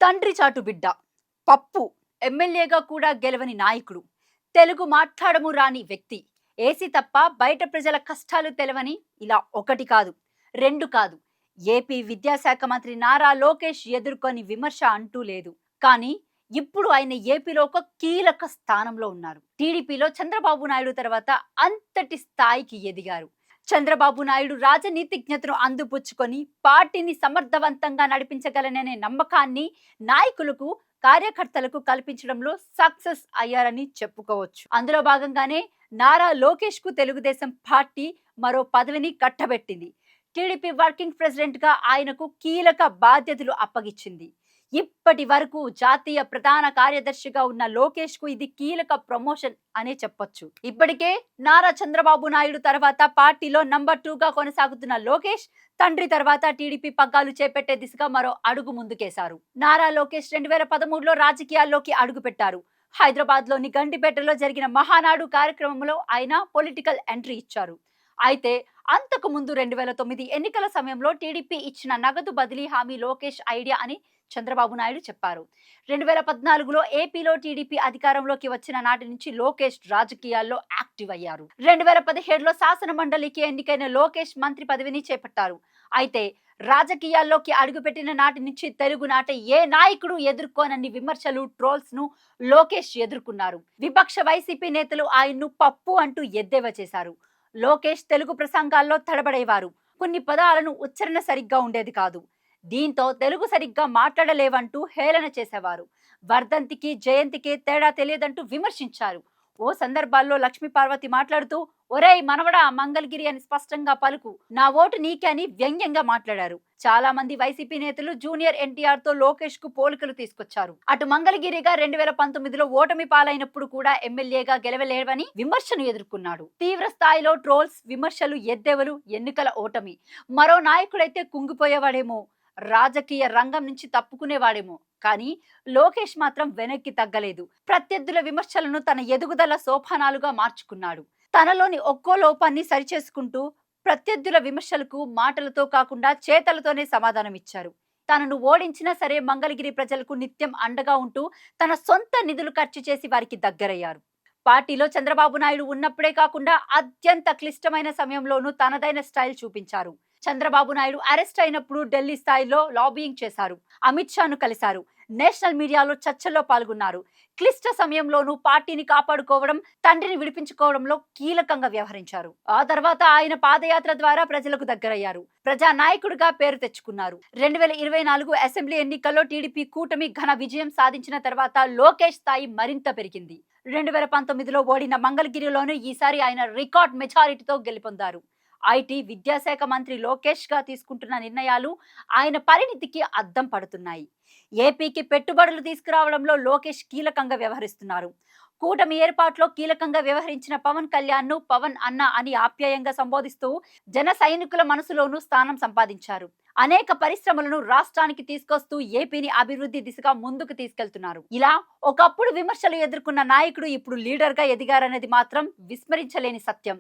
తండ్రి చాటు బిడ్డ, పప్పు ఎమ్మెల్యేగా కూడా గెలవని నాయకుడు, తెలుగు మాట్లాడము రాని వ్యక్తి, ఏసీ తప్ప బయట ప్రజల కష్టాలు తెలవని ఇలా ఒకటి కాదు, రెండు కాదు, ఏపీ విద్యాశాఖ మంత్రి నారా లోకేష్ ఎదుర్కొని విమర్శ అంటూ లేదు. కానీ ఇప్పుడు ఆయన ఏపీలో ఒక కీలక స్థానంలో ఉన్నారు. టీడీపీలో చంద్రబాబు నాయుడు తర్వాత అంతటి స్థాయికి ఎదిగారు. చంద్రబాబు నాయుడు రాజనీతిజ్ఞతను అందిపుచ్చుకొని పార్టీని సమర్థవంతంగా నడిపించగలననే నమ్మకాన్ని నాయకులకు, కార్యకర్తలకు కల్పించడంలో సక్సెస్ అయ్యారని చెప్పుకోవచ్చు. అందులో భాగంగానే నారా లోకేష్ కు తెలుగుదేశం పార్టీ మరో పదవిని కట్టబెట్టింది. టీడీపీ వర్కింగ్ ప్రెసిడెంట్ గా ఆయనకు కీలక బాధ్యతలు అప్పగించింది. ఇప్పటి వరకు జాతీయ ప్రధాన కార్యదర్శిగా ఉన్న లోకేష్ కు ఇది కీలక ప్రమోషన్ అనే చెప్పొచ్చు. ఇప్పటికే నారా చంద్రబాబు నాయుడు తర్వాత పార్టీలో నంబర్ 2 గా కొనసాగుతున్న లోకేష్ తండ్రి తర్వాత టీడీపీ పగ్గాలు చేపట్టే దిశగా మరో అడుగు ముందుకేశారు. నారా లోకేష్ 2013లో రాజకీయాల్లోకి అడుగుపెట్టారు. హైదరాబాద్ లోని గండిపేటలో జరిగిన మహానాడు కార్యక్రమంలో ఆయన పొలిటికల్ ఎంట్రీ ఇచ్చారు. అయితే అంతకు ముందు 2009 ఎన్నికల సమయంలో టీడీపీ ఇచ్చిన నగదు బదిలీ హామీ లోకేష్ ఐడియా అని చంద్రబాబు నాయుడు చెప్పారు. 2014లో ఏపీలో టీడీపీ అధికారంలోకి వచ్చిన నాటి నుంచి లోకేష్ రాజకీయాల్లో యాక్టివ్ అయ్యారు. 2017లో శాసన మండలికి ఎన్నికైన లోకేష్ మంత్రి పదవిని చేపట్టారు. అయితే రాజకీయాల్లోకి అడుగుపెట్టిన నాటి నుంచి తెలుగు నాట ఏ నాయకుడు ఎదుర్కోనన్ని విమర్శలు, ట్రోల్స్ ను లోకేష్ ఎదుర్కొన్నారు. విపక్ష వైసీపీ నేతలు ఆయన్ను పప్పు అంటూ ఎద్దేవా చేశారు. లోకేష్ తెలుగు ప్రసంగాల్లో తడబడేవారు. కొన్ని పదాలను ఉచ్చారణ సరిగ్గా ఉండేది కాదు. దీంతో తెలుగు సరిగ్గా మాట్లాడలేవంటూ హేళన చేసేవారు. వర్ధంతికి, జయంతికి తేడా తెలియదంటూ విమర్శించారు. ఓ సందర్భాల్లో లక్ష్మీ పార్వతి మాట్లాడుతూ ఒరేయ్ మనవడా మంగళగిరి అని స్పష్టంగా పలుకు, నా ఓటు నీకే అని వ్యంగ్యంగా మాట్లాడారు. చాలా మంది వైసీపీ నేతలు జూనియర్ ఎన్టీఆర్ తో లోకేష్ కు పోలికలు తీసుకొచ్చారు. అటు మంగళగిరిగా 2019లో ఓటమి పాలైనప్పుడు కూడా ఎమ్మెల్యేగా గెలవలేవని విమర్శను ఎదుర్కొన్నాడు. తీవ్ర స్థాయిలో ట్రోల్స్, విమర్శలు, ఎద్దేవలు, ఎన్నికల ఓటమి. మరో నాయకుడైతే కుంగిపోయేవాడేమో, రాజకీయ రంగం నుంచి తప్పుకునేవాడేమో, కానీ లోకేష్ మాత్రం వెనక్కి తగ్గలేదు. ప్రత్యర్థుల విమర్శలను తన ఎదుగుదల సోపానాలుగా మార్చుకున్నాడు. తనలోని ఒక్కో లోపాన్ని సరిచేసుకుంటూ ప్రత్యర్థుల విమర్శలకు మాటలతో కాకుండా చేతలతోనే సమాధానం ఇచ్చారు. తనను ఓడించినా సరే మంగళగిరి ప్రజలకు నిత్యం అండగా ఉంటూ తన సొంత నిధులు ఖర్చు చేసి వారికి దగ్గరయ్యారు. పార్టీలో చంద్రబాబు నాయుడు ఉన్నప్పుడే కాకుండా అత్యంత క్లిష్టమైన సమయంలోనూ తనదైన స్టైల్ చూపించారు. చంద్రబాబు నాయుడు అరెస్ట్ అయినప్పుడు ఢిల్లీ స్థాయిలో లాబియింగ్ చేశారు. అమిత్ షాను కలిశారు. నేషనల్ మీడియాలో చర్చల్లో పాల్గొన్నారు. క్లిష్ట సమయంలోనూ పార్టీని కాపాడుకోవడం, తండ్రిని విడిపించుకోవడంలో కీలకంగా వ్యవహరించారు. ఆ తర్వాత ఆయన పాదయాత్ర ద్వారా ప్రజలకు దగ్గరయ్యారు. ప్రజా నాయకుడిగా పేరు తెచ్చుకున్నారు. 2024 అసెంబ్లీ ఎన్నికల్లో టీడీపీ కూటమి ఘన విజయం సాధించిన తర్వాత లోకేష్ స్థాయి మరింత పెరిగింది. 2019లో ఓడిన మంగళగిరిలోనూ ఈసారి ఆయన రికార్డ్ మెజారిటీతో గెలుపొందారు. ఐటీ, విద్యాశాఖ మంత్రి లోకేష్ గా తీసుకుంటున్న నిర్ణయాలు ఆయన పరిణితికి అద్దం పడుతున్నాయి. ఏపీకి పెట్టుబడులు తీసుకురావడంలో లోకేష్ కీలకంగా వ్యవహరిస్తున్నారు. కూటమి ఏర్పాట్లో కీలకంగా వ్యవహరించిన పవన్ కళ్యాణ్ ను పవన్ అన్న అని ఆప్యాయంగా సంబోధిస్తూ జన సైనికుల మనసులోనూ స్థానం సంపాదించారు. అనేక పరిశ్రమలను రాష్ట్రానికి తీసుకొస్తూ ఏపీని అభివృద్ధి దిశగా ముందుకు తీసుకెళ్తున్నారు. ఇలా ఒకప్పుడు విమర్శలు ఎదుర్కొన్న నాయకుడు ఇప్పుడు లీడర్ గా ఎదిగారనేది మాత్రం విస్మరించలేని సత్యం.